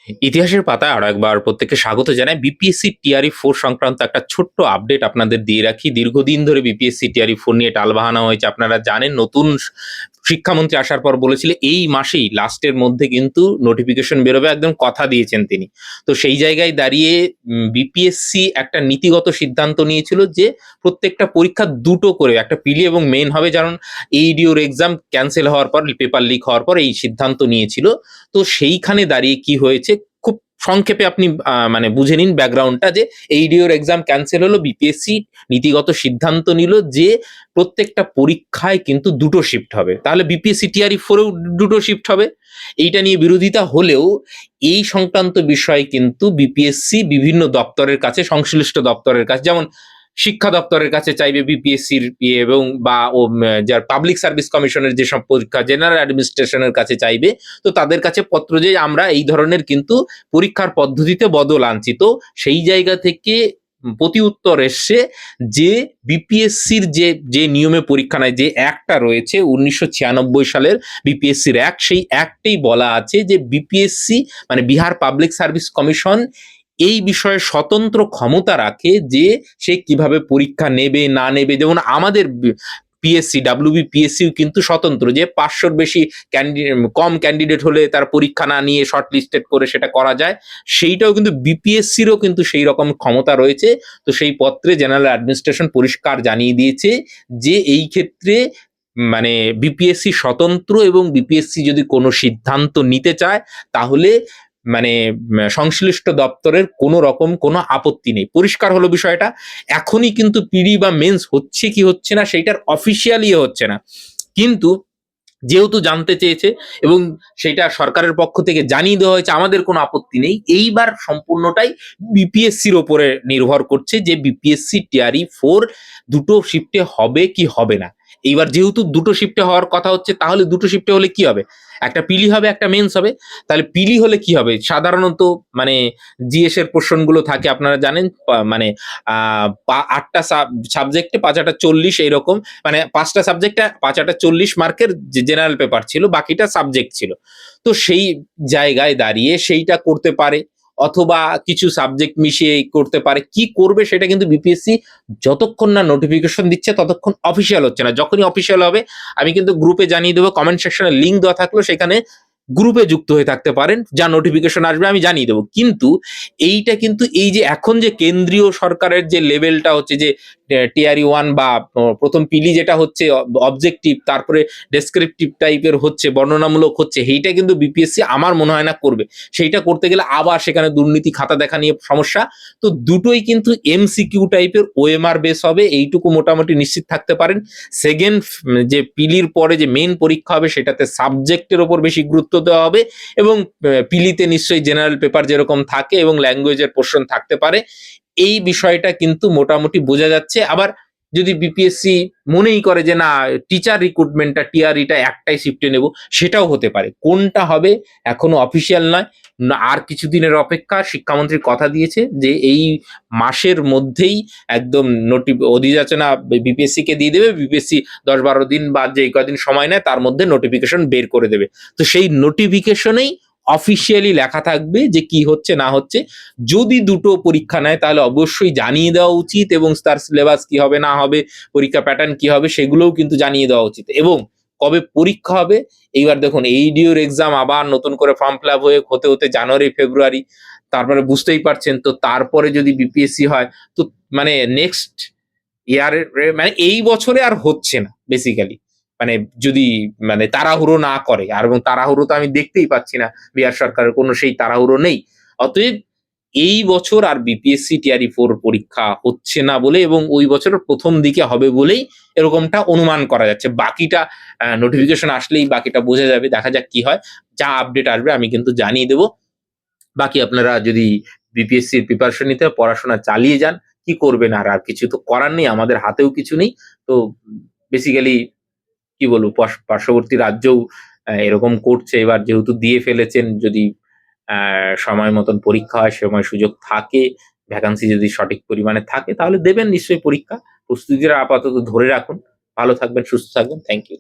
ইতিহাসের পাতায় আরো একবার প্রত্যেককে স্বাগত জানাই। বিপিএসসি টিআরই 4 সংক্রান্ত একটা ছোট্ট আপডেট আপনাদের দিয়ে রাখি। দীর্ঘদিন ধরে বিপিএসসি টিআরই 4 নিয়ে টালবাহানা হয়েছে। আপনারা জানেন নতুন শিক্ষামন্ত্রী আসার পর বলেছিল এই মাসেই লাস্টের মধ্যে কিন্তু নোটিফিকেশন বেরোবে, একদম কথা দিয়েছেন তিনি। তো সেই জায়গায় দাঁড়িয়ে বিপিএসসি একটা নীতিগত সিদ্ধান্ত নিয়েছিল যে প্রত্যেকটা পরীক্ষা দুটো করে, একটা প্রিলি এবং মেইন হবে। যেমন এইডিওর এক্সাম ক্যান্সেল হওয়ার পর, পেপার লিক হওয়ার পর এই সিদ্ধান্ত নিয়েছিল। তো সেইখানে দাঁড়িয়ে কি হয়েছে খুব সংক্ষেপে আপনি মানে বুঝে নিন ব্যাকগ্রাউন্ডটা, যে এইডিওর এক্সাম ক্যান্সেল হলো, বিপিএসসি নীতিগত সিদ্ধান্ত নিল যে প্রত্যেকটা পরীক্ষায় কিন্তু দুটো শিফট হবে। তাহলে বিপিএসসি টিআরই 4-এও দুটো শিফট হবে। এইটা নিয়ে বিরোধিতা হলেও এই সংক্রান্ত বিষয়ে কিন্তু বিপিএসসি বিভিন্ন দপ্তরের কাছে, সংশ্লিষ্ট দপ্তরের কাছে, যেমন শিক্ষা দপ্তরের কাছে চাইবে বিপিএসসির এবং বা যার পাবলিক সার্ভিস কমিশনের যেসব পরীক্ষা জেনারেল অ্যাডমিনিস্ট্রেশনের কাছে চাইবে। তো তাদের কাছে পত্র যে আমরা এই ধরনের কিন্তু পরীক্ষার পদ্ধতিতে বদল আনছি। তো সেই জায়গা থেকে প্রতি উত্তর এসছে যে বিপিএসসির যে নিয়মে পরীক্ষা নেয়, যে অ্যাক্টটা রয়েছে 1996 সালের বিপিএসসির অ্যাক্ট, সেই অ্যাক্টেই বলা আছে যে বিপিএসসি মানে বিহার পাবলিক সার্ভিস কমিশন এই বিষয়ে স্বতন্ত্র ক্ষমতা রাখে যে সে কিভাবে পরীক্ষা নেবে না নেবে। যেমন আমাদের পিএসসি ডাব্লিউবি পিএসসিও কিন্তু স্বতন্ত্র, যে 500-র বেশি কম ক্যান্ডিডেট হলে তার পরীক্ষা না নিয়ে শর্ট লিস্টেড করে সেটা করা যায়। সেইটাও কিন্তু বিপিএসসিরও কিন্তু সেই রকম ক্ষমতা রয়েছে। তো সেই পত্রে জেনারেল অ্যাডমিনিস্ট্রেশন পরিষ্কার জানিয়ে দিয়েছে যে এই ক্ষেত্রে মানে বিপিএসসি স্বতন্ত্র, এবং বিপিএসসি যদি কোনো সিদ্ধান্ত নিতে চায় তাহলে মানে সংশ্লিষ্ট দপ্তরের কোনো রকম কোনো আপত্তি নেই। পরিষ্কার হলো বিষয়টা। এখনই কিন্তু পিডি বা মেন্স হচ্ছে কি হচ্ছে না সেইটার অফিসিয়ালি হচ্ছে না, কিন্তু যেহেতু জানতে চেয়েছে এবং সেটা সরকারের পক্ষ থেকে জানিয়ে দেওয়া হয়েছে, আমাদের কোনো আপত্তি নেই। এইবার সম্পূর্ণটাই বিপিএসসির ওপরে নির্ভর করছে যে বিপিএসসি টিআরই 4 দুটো শিফটে হবে কি হবে না। এইবার যেহেতু দুটো শিফটে হওয়ার কথা হচ্ছে, তাহলে দুটো শিফটে হলে কি হবে, একটা পিলি হবে একটা মেন্স হবে। তাহলে পিলি হলে কি হবে, সাধারণত মানে জিএস এর পোর্শনগুলো থাকে আপনারা জানেন, মানে 8টা সাবজেক্টে 5-8 40 এইরকম, মানে 5টা সাবজেক্টে 5-8 40 মার্কের জেনারেল পেপার ছিল, বাকিটা সাবজেক্ট ছিল। তো সেই জায়গায় দাঁড়িয়ে সেইটা করতে পারে, অথবা কিছু সাবজেক্ট মিশিয়ে করতে পারে। কি করবে সেটা কিন্তু বিপিএসসি যতক্ষণ না নোটিফিকেশন দিচ্ছে ততক্ষণ অফিসিয়াল হচ্ছে না। যখনই অফিসিয়াল হবে আমি কিন্তু গ্রুপে জানিয়ে দেবো, কমেন্ট সেকশনে লিঙ্ক দেওয়া থাকলো, সেখানে গ্রুপে যুক্ত হয়ে থাকতে পারেন। যা নোটিফিকেশন আসবে আমি জানিয়ে দেবো। কিন্তু এইটা কিন্তু এই যে এখন যে কেন্দ্রীয় সরকারের যে লেভেলটা হচ্ছে, যে টিআরই 1 বা প্রথম পিলি যেটা হচ্ছে অবজেক্টিভ, তারপরে ডেসক্রিপটিভ টাইপের হচ্ছে, বর্ণনামূলক হচ্ছে, সেইটা কিন্তু বিপিএসসি আমার মনে হয় না করবে। সেইটা করতে গেলে আবার সেখানে দুর্নীতি খাতা দেখা নিয়ে সমস্যা। তো দুটোই কিন্তু এমসিকিউ টাইপের ওএমআর বেস হবে, এইটুকু মোটামুটি নিশ্চিত থাকতে পারেন। সেকেন্ড যে পিলির পরে যে মেইন পরীক্ষা হবে সেটাতে সাবজেক্টের ওপর বেশি গুরুত্ব দেওয়া হবে, এবং পিলিতে নিশ্চয়ই জেনারেল পেপার যেরকম থাকে এবং ল্যাঙ্গুয়েজের পোর্শন থাকতে পারে। এই বিষয়টা কিন্তু মোটামুটি বোঝা যাচ্ছে। আবার যদি বিপিএসসি মনেই করে যে না টিচার রিক্রুটমেন্টটা টিআরইটা একটাই শিফটে নেব, সেটাও হতে পারে। কোনটা হবে এখনো অফিসিয়াল নয়, আর কিছুদিনের অপেক্ষা। শিক্ষামন্ত্রী কথা দিয়েছে যে এই মাসের মধ্যেই একদম অধিযাচনা বিপিএসসি কে দিয়ে দেবে। বিপিএসসি 10-12 দিন বা যে কদিন সময় নেয় তার মধ্যে নোটিফিকেশন বের করে দেবে। তো সেই নোটিফিকেশনেই অফিসিয়ালি লেখা থাকবে যে কি হচ্ছে না হচ্ছে। যদি দুটো পরীক্ষা নেয় তাহলে অবশ্যই জানিয়ে দেওয়া উচিত, এবং তার সিলেবাস কি হবে না হবে, পরীক্ষা প্যাটার্ন কি হবে, সেগুলোও কিন্তু জানিয়ে দেওয়া উচিত। এবং কবে পরীক্ষা হবে, এইবার দেখুন এইডিওর এক্সাম আবার নতুন করে ফর্ম ফিল আপ হতে হতে জানুয়ারি ফেব্রুয়ারি, তারপরে বুঝতেই পারছেন। তো তারপরে যদি বিপিএসসি হয়, তো মানে নেক্সট ইয়ারের মানে এই বছরে আর হচ্ছে না বেসিক্যালি। মানে যদি মানে তাড়াহুড়ো না করে, আর এবং তাড়াহুড়ো তো আমি দেখতেই পাচ্ছি না, বিহার সরকারের কোনো সেই তাড়াহুড়ো নেই। অতএব এই বছর আর বিপিএসসি টিআরই 4 পরীক্ষা হচ্ছে না বলে, এবং ওই বছরের প্রথম দিকে হবে বলেই এরকমটা অনুমান করা যাচ্ছে। বাকিটা নোটিফিকেশন আসলেই বাকিটা বোঝা যাবে। দেখা যাক কি হয়। যা আপডেট আসবে আমি কিন্তু জানিয়ে দেব। বাকি আপনারা যদি বিপিএসসির প্রিপারেশন নিতে হয়, পড়াশোনা চালিয়ে যান। কি করবেন, আর কিছু তো করার নেই, আমাদের হাতেও কিছু নেই। তো বেসিক্যালি কি বলবো, পার্শ্ববর্তী রাজ্যও এরকম করছে। এবার যেহেতু দিয়ে ফেলেছেন, যদি সময় মতন পরীক্ষা হয়, সময় সুযোগ থাকে, ভ্যাকান্সি যদি সঠিক পরিমাণে থাকে তাহলে দেবেন নিশ্চয়ই পরীক্ষা। প্রস্তুতিটা আপাতত ধরে রাখুন। ভালো থাকবেন, সুস্থ থাকবেন। Thank you.